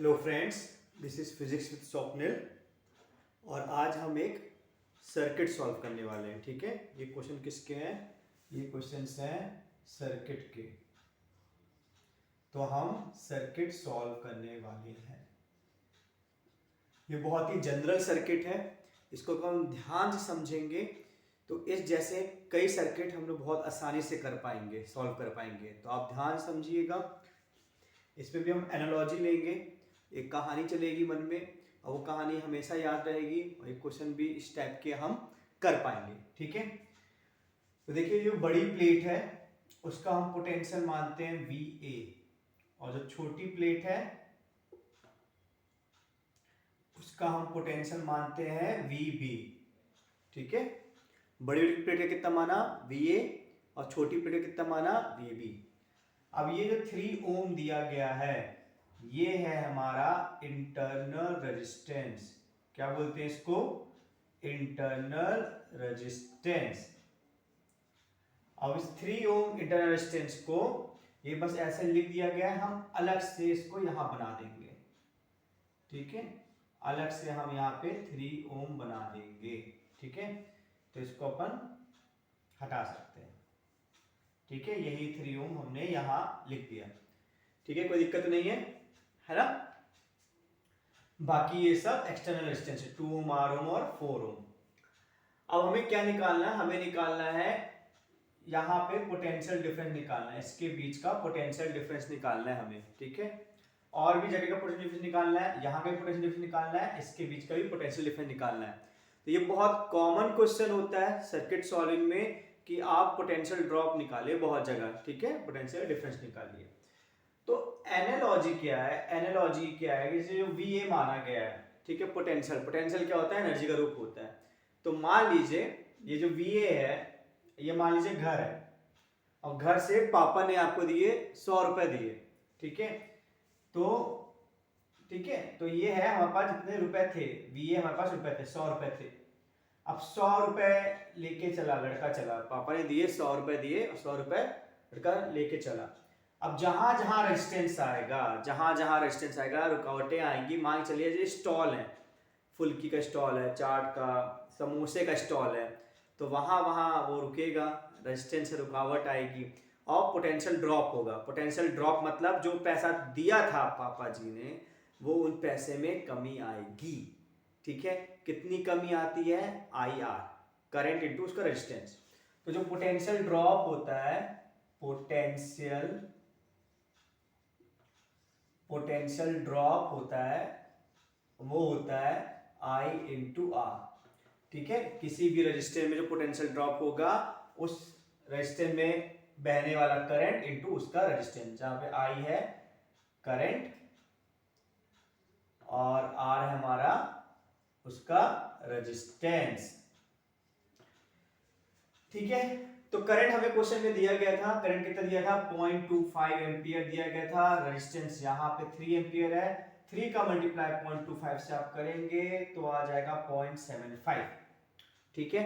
Hello friends, this is physics with Swapnil. और आज हम एक सर्किट सॉल्व करने वाले हैं। ठीक है, ये क्वेश्चन किसके हैं? ये क्वेश्चंस हैं सर्किट के। तो हम सर्किट सॉल्व करने वाले हैं। ये बहुत ही जनरल सर्किट है। इसको अगर हम ध्यान से समझेंगे तो इस जैसे कई सर्किट हम लोग बहुत आसानी से कर पाएंगे, सॉल्व कर पाएंगे। तो आप ध्यान से समझिएगा। इसमें भी हम एनालॉजी लेंगे, एक कहानी चलेगी मन में और वो कहानी हमेशा याद रहेगी और एक क्वेश्चन भी इस टाइप के हम कर पाएंगे। ठीक है, तो देखिए जो बड़ी प्लेट है उसका हम पोटेंशियल मानते हैं VA और जो छोटी प्लेट है उसका हम पोटेंशियल मानते हैं VB। ठीक है, बड़ी प्लेट का कितना माना VA और छोटी प्लेट का कितना माना VB। अब ये जो 3 ओम दिया गया है ये है हमारा इंटरनल रेजिस्टेंस। क्या बोलते हैं इसको? Internal resistance. अब इस 3 ओम इंटरनल रेजिस्टेंस को ये बस ऐसे लिख दिया गया है, हम अलग से इसको यहां बना देंगे। ठीक है, अलग से हम यहाँ पे 3 ओम बना देंगे। ठीक है, तो इसको अपन हटा सकते हैं। ठीक है, यही 3 ओम हमने यहां लिख दिया। ठीक है, कोई दिक्कत नहीं है ना? बाकी ये सब एक्सटर्नल रेजिस्टेंस है, 2 ओम, 8 ओम और 4 ओम। अब हमें क्या निकालना है? हमें निकालना है यहाँ पे पोटेंशियल डिफरेंस निकालना है, इसके बीच का पोटेंशियल डिफरेंस निकालना है हमें। ठीक है, और भी जगह का पोटेंशियल डिफरेंस निकालना है, यहाँ का भी पोटेंशियल डिफरेंस निकालना है, इसके बीच का भी पोटेंशियल डिफरेंस निकालना है। तो ये बहुत कॉमन क्वेश्चन होता है सर्किट सॉल्विंग में कि आप पोटेंशियल ड्रॉप निकाले बहुत जगह। ठीक है, पोटेंशियल डिफरेंस निकालिए। तो एनालॉजी क्या है? एनालॉजी क्या है कि जो VA माना गया है, ठीक है, पोटेंशियल, पोटेंशियल क्या होता है? एनर्जी का रूप होता है। तो मान लीजिए ये जो VA है ये मान लीजिए घर है और घर से पापा ने आपको दिए 100 रुपए दिए। ठीक है, तो ठीक है, तो ये है हमारे पास जितने रुपए थे, VA हमारे पास रुपए थे, 100 रुपए थे। अब 100 रुपए लेके चला लड़का, चला, पापा ने दिए 100 रुपए दिए और 100 रुपए लड़का लेके चला। अब जहां जहां रेजिस्टेंस आएगा, जहां जहां रेजिस्टेंस आएगा, रुकावटें आएंगी। मान चलिए जो स्टॉल है, फुल्की का स्टॉल है, चाट का, समोसे का स्टॉल है, तो वहां वहां वो रुकेगा, रेजिस्टेंस से रुकावट आएगी और पोटेंशियल ड्रॉप होगा। पोटेंशियल ड्रॉप मतलब जो पैसा दिया था पापा जी ने वो उन पैसे में कमी आएगी। ठीक है, कितनी कमी आती है? IR, करंट इनटू उसका रेजिस्टेंस। तो जो पोटेंशियल ड्रॉप होता है, पोटेंशियल ड्रॉप होता है वो होता है I इंटू R। ठीक है, किसी भी रजिस्टर में जो पोटेंशियल ड्रॉप होगा उस रजिस्टर में बहने वाला करंट इंटू उसका रेजिस्टेंस, जहां पे I है करंट और R है हमारा उसका रेजिस्टेंस। ठीक है, तो करंट हमें क्वेश्चन में दिया गया था, करंट कितना दिया था? 0.25 एम्पियर दिया गया था। रेजिस्टेंस यहाँ पे 3 एम्पियर है। 3 का मल्टीप्लाई 0.25 से आप करेंगे तो आ जाएगा 0.75। ठीक है,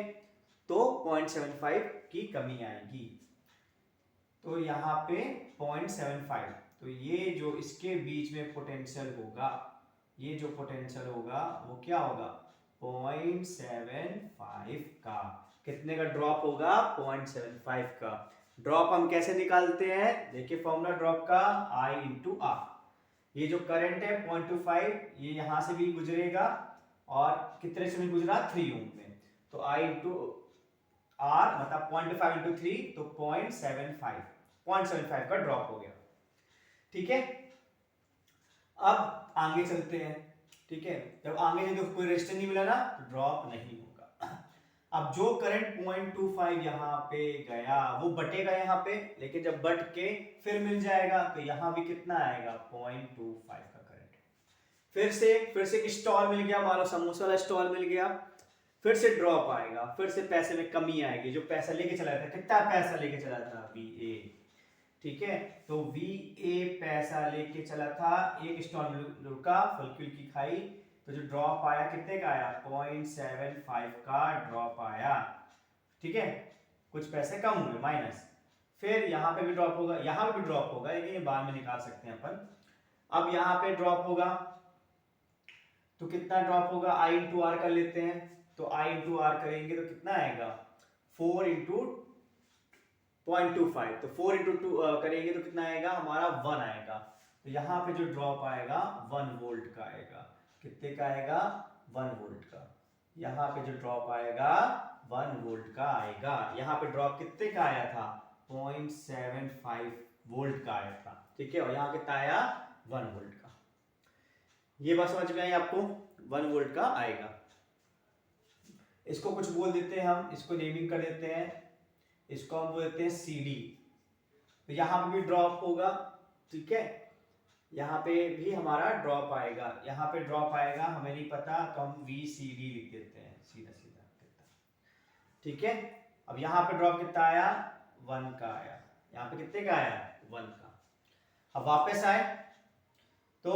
तो 0.75 की कमी आएगी। तो यहाँ पे 0.75, तो ये जो इसके बीच में पोटेंशियल होगा, ये जो पोटेंशियल होगा वो क्या होगा? 0.75 का। कितने का ड्रॉप होगा? 0.75 का। ड्रॉप हम कैसे निकालते हैं? देखिए फॉर्मूला ड्रॉप का, I इंटू R। ये जो करंट है 0.25 ये यहां से भी गुजरेगा और कितने से भी गुजरा? 3 ओम में। तो I इंटू R मतलब 0.5 इंटू 3 तो 0.75 का ड्रॉप हो गया। ठीक है, अब आगे चलते हैं। ठीक है, जब आगे जो कोई रेजिस्टेंस नहीं मिला ना तो ड्रॉप नहीं होगा। अब जो करंट 0.25 यहाँ पे गया वो बटेगा यहाँ पे, लेकिन जब बट के फिर मिल जाएगा तो यहाँ भी कितना आएगा? 0.25 का करंट। फिर से एक स्टॉल मिल गया, मान लो समोसा वाला स्टॉल मिल गया, फिर से ड्रॉप आएगा, फिर से पैसे में कमी आएगी। जो पैसा लेके चला था, कितना पैसा लेके चला था? VA। ठीक है, तो VA पैसा लेके चला था, एक स्टॉल में रुका, फुल्की की खाई, तो जो ड्रॉप आया कितने का आया? 0.75 का ड्रॉप आया। ठीक है, कुछ पैसे कम हुए माइनस। फिर यहाँ पे भी ड्रॉप होगा, यहाँ पे भी ड्रॉप होगा, लेकिन ये बाद में निकाल सकते हैं अपन। अब यहाँ पे ड्रॉप होगा तो कितना ड्रॉप होगा, आई इंटू आर कर लेते हैं, तो आई इंटू आर करेंगे तो कितना आएगा 4 इंटू 0.25, तो 4 इंटू टू करेंगे तो कितना आएगा हमारा 1 आएगा। तो यहाँ पे जो ड्रॉप आएगा 1 वोल्ट का आएगा। कितने का आएगा 1 वोल्ट का। यहाँ पे जो ड्रॉप आएगा 1 वोल्ट का आएगा। यहाँ पे ड्रॉप कितने का आया था 0.75 वोल्ट का आया था, ठीक है, और यहाँ कितना आया 1 वोल्ट का। ये बात समझ में आई आपको, 1 वोल्ट का आएगा। इसको कुछ बोल देते हैं हम, इसको नेमिंग कर देते हैं, इसको हम बोल देते हैं CD। तो यहाँ पे भी ड्रॉप होगा, ठीक है, यहाँ पे भी हमारा ड्रॉप आएगा, यहाँ पे ड्रॉप आएगा, हमें नहीं पता तो हम VCD लिख देते हैं, सीधा सीधा कितना, ठीक है। अब यहाँ पे ड्रॉप कितना आया 1 का आया, यहाँ पे कितने का आया 1 का। अब वापस आए तो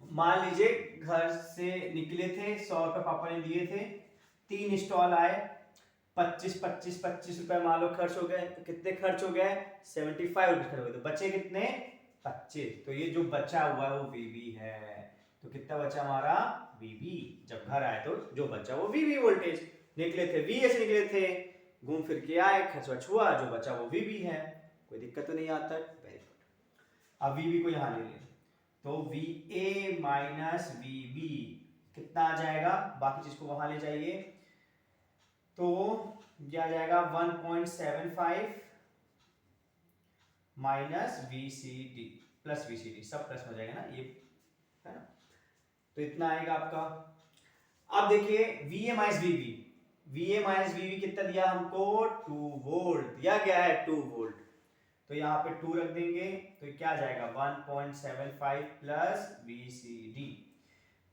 मान लीजिए घर से निकले थे, 100 रुपए पापा ने दिए थे, 3 स्टॉल आए, 25 रुपए मान लो खर्च हो गए, तो कितने खर्च हो गए 75 रुपए खर्च हो गए, तो बचे कितने 25। तो ये जो बचा हुआ है वो VB है, तो कितना बचा हमारा VB। जब घर आए तो जो बचा वो VB वोल्टेज, निकले थे VA से निकले थे, घूम फिर के आए, खर्च हुआ, जो बचा वो VB है, कोई दिक्कत तो नहीं आता। Very good. अब VB को यहाँ ले लें तो VA माइनस VB कितना आ जाएगा, बाकी चीज को वहां ले जाइए तो क्या आ जाएगा 1.75 माइनस VCD प्लस VCD, सब प्लस हो जाएगा ना ये, है ना, तो इतना आएगा आपका। अब देखिए VA माइनस VB कितना दिया हमको 2 वोल्ट दिया गया है, 2 वोल्ट, तो यहाँ पे 2 रख देंगे तो क्या आ जाएगा 1.75 प्लस VCD,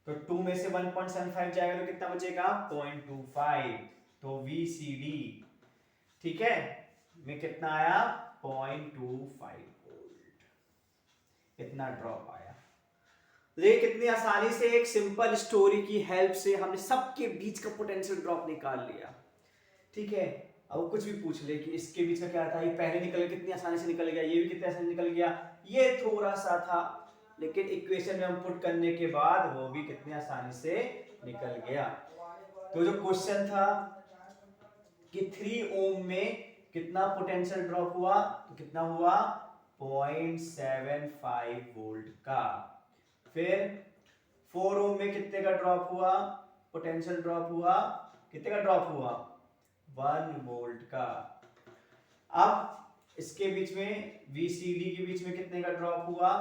तो 2 में से 1.75 जाएगा तो कितना बचेगा 0.25, तो VCD, ठीक है, में कितना आया 0.25 वोल्ट, इतना ड्रॉप आया। देखिए कितनी आसानी से एक सिंपल स्टोरी की हेल्प से हमने सबके बीच का पोटेंशियल ड्रॉप निकाल लिया, ठीक है। अब कुछ भी पूछ ले कि इसके बीच का क्या था, ये पहले निकल गया, कितनी आसानी से निकल गया, ये भी कितनी आसानी से निकल गया, ये थोड़ा सा था, लेकिन इक्वेशन में हम पुट करने के बाद वो भी कितनी आसानी से निकल गया। तो जो क्वेश्चन था कि 3 ओम में कितना पोटेंशियल ड्रॉप हुआ, तो कितना हुआ 0.75 वोल्ट का। फिर 4 ओम में कितने का ड्रॉप हुआ, पोटेंशियल ड्रॉप हुआ, कितने का ड्रॉप हुआ 1 वोल्ट का। अब इसके बीच में VCD के बीच में कितने का ड्रॉप हुआ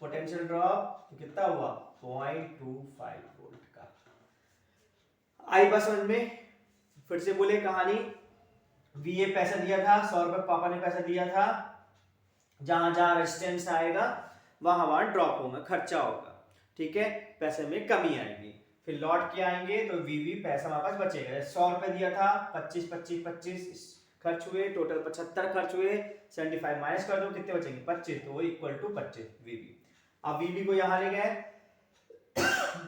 पोटेंशियल ड्रॉप, तो कितना हुआ 0.25 वोल्ट का। आई बात समझ में। फिर से बोले कहानी, VA पैसा दिया था 100 रुपए पापा ने पैसा दिया था, जहां जहां रेजिस्टेंस आएगा वहां वहां ड्रॉप होगा, खर्चा होगा, ठीक है, पैसे में कमी आएगी। फिर लौट के आएंगे तो VB पैसा हमारे पास बचेगा। 100 रुपए दिया था, 25 खर्च हुए, टोटल 75 खर्च हुए, 75 माइनस कर दो कितने बचेंगे 25, तो वो इक्वल टू 25 VB। अब VB को यहां ले गए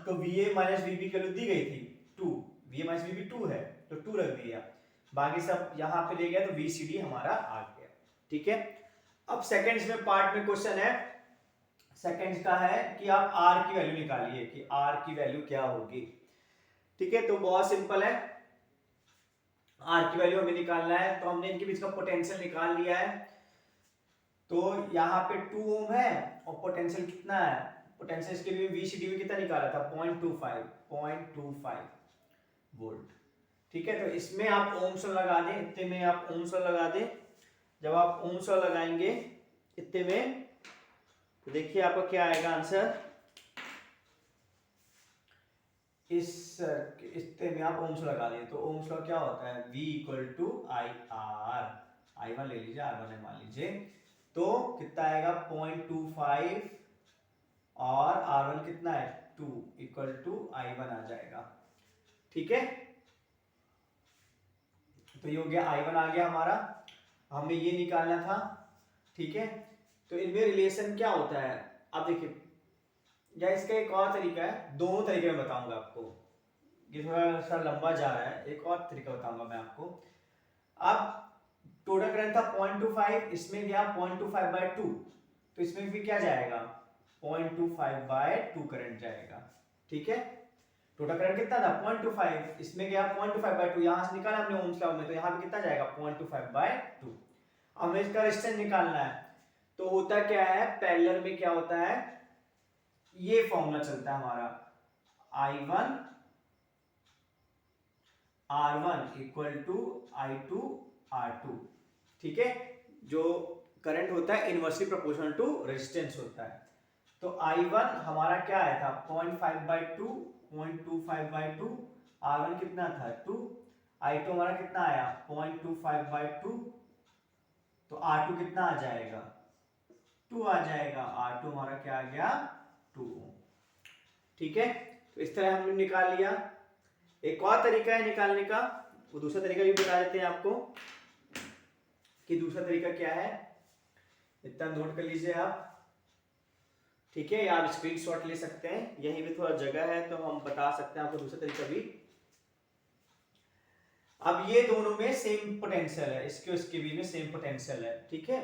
तो VA माइनस VB की वैल्यू दी गई थी 2, VA माइनस VB 2 है तो 2 रख दिया, बाकी सब यहां पे ले गए तो VCD हमारा आ गया, ठीक है। अब सेकंड्स में पार्ट में क्वेश्चन है, सेकंड्स का है कि आप R की वैल्यू निकालिए कि R की वैल्यू क्या होगी, ठीक है। तो बहुत सिंपल है, R की वैल्यू हमें निकालना है, तो हमने इनके बीच का पोटेंशियल निकाल लिया है। तो यहाँ पे 2 ओम है और पोटेंशियल कितना है, पोटेंशियल इसके लिए VCD में कितना निकाला था 0.25 वोल्ट, ठीक है। तो इसमें आप ओम्स लगा दें, इतने में आप ओम्स लगा दें, जब आप ओम्स लगाएंगे इतने में तो देखिए आपका क्या आएगा आंसर, इतने में आप ओम्स लगा दें तो ओम्स का क्या होता है V equal to IR, I1 ले लीजिए, R1 है मान लीजिए, तो कितना आएगा 0.25 और R1 कितना है 2 इक्वल टू I1 आ जाएगा, ठीक है। तो ये हो गया I1 आ गया हमारा, हमें ये निकालना था, ठीक है। तो इनमें रिलेशन क्या होता है, अब देखिए, या इसका एक और तरीका है, दोनों तरीके में बताऊंगा आपको, ये थोड़ा सा लंबा जा रहा है, एक और तरीका बताऊंगा मैं आपको। अब टोटल करंट था 0.25, इसमें गया 0.25/2, तो इसमें भी क्या जाएगा 0.25/2 करंट जाएगा। ठीक है, टोटल करंट कितना था 0.25, इसमें गया 0.25/2, यहां से निकाला हमने ओम्स लॉ में, तो यहां पे कितना जाएगा 0.25/2। अब हमें इसका रेजिस्टेंस निकालना है, तो होता क्या है पैरेलल में क्या होता है, ये फॉर्मूला चलता है हमारा I1 R1 equal to I2 R2। ठीक है, जो करंट होता है इनवर्सली प्रोपोर्शनल टू रेजिस्टेंस होता है। तो I1 हमारा क्या आया था 0.5/2, 0.25/2, R1 कितना था 2, I2 हमारा कितना आया 0.25/2, तो R2 कितना आ जाएगा 2 आ जाएगा, R2 हमारा क्या आ गया 2। ठीक है, तो इस तरह हमने निकाल लिया। एक और तरीका है निकालने का, वो दूसरा तरीका भी बता देते हैं आपको कि दूसरा तरीका क्या है, इतना नोट कर लीजिए आप। ठीक है, आप स्क्रीनशॉट ले सकते हैं, यहीं पे थोड़ा जगह है तो हम बता सकते हैं आपको दूसरा तरीका भी। अब ये दोनों में सेम पोटेंशियल है, इसके उसके बीच में सेम पोटेंशियल है। ठीक है,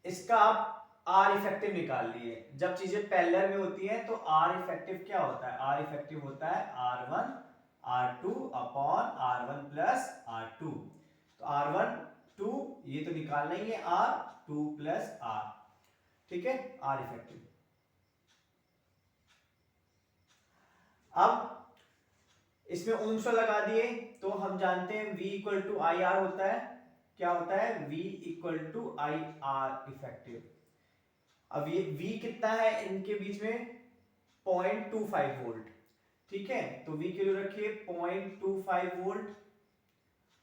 इसका आप आर इफेक्टिव निकाल लिए। जब चीजें पैरेलल में होती हैं तो आर इफेक्टिव क्या होता है, आर इफेक्टिव होता है R1 R2 upon R1 plus R2। तो R1 2, ये तो निकालना ही है R2 प्लस R। ठीक है, आर इफेक्टिव। अब इसमें ओम्स लॉ लगा दिए तो हम जानते हैं V equal to I R होता है, क्या होता है V equal to I R effective. अब ये V कितना है इनके बीच में 0.25 वोल्ट। ठीक है, तो V के लिए रखिए 0.25 वोल्ट,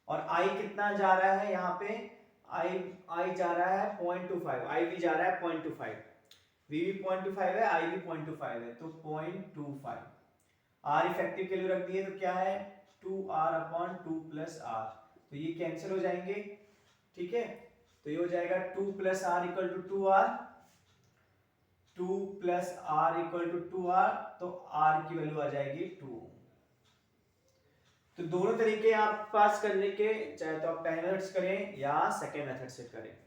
और I कितना जा रहा है यहाँ पे, I जा रहा है 0.25, I भी जा रहा है 0.25, V भी 0.25 है, I भी 0.25 है, तो 0.25। R इफेक्टिव के लिए रख दिए तो क्या है 2R अपॉन 2 प्लस R, तो ये कैंसिल हो जाएंगे। ठीक है, तो ये हो जाएगा 2 plus R equal to 2R, 2 plus R equal to 2R, तो R की वैल्यू आ जाएगी 2। तो दोनों तरीके आप पास करने के, चाहे तो आप पहले मेथड से करें या सेकेंड मेथड से करें।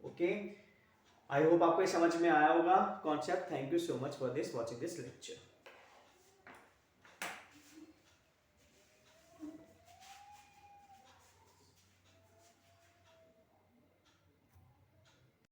ओके, आई होप आपको समझ में आया होगा concept. Thank you so much for this watching this lecture.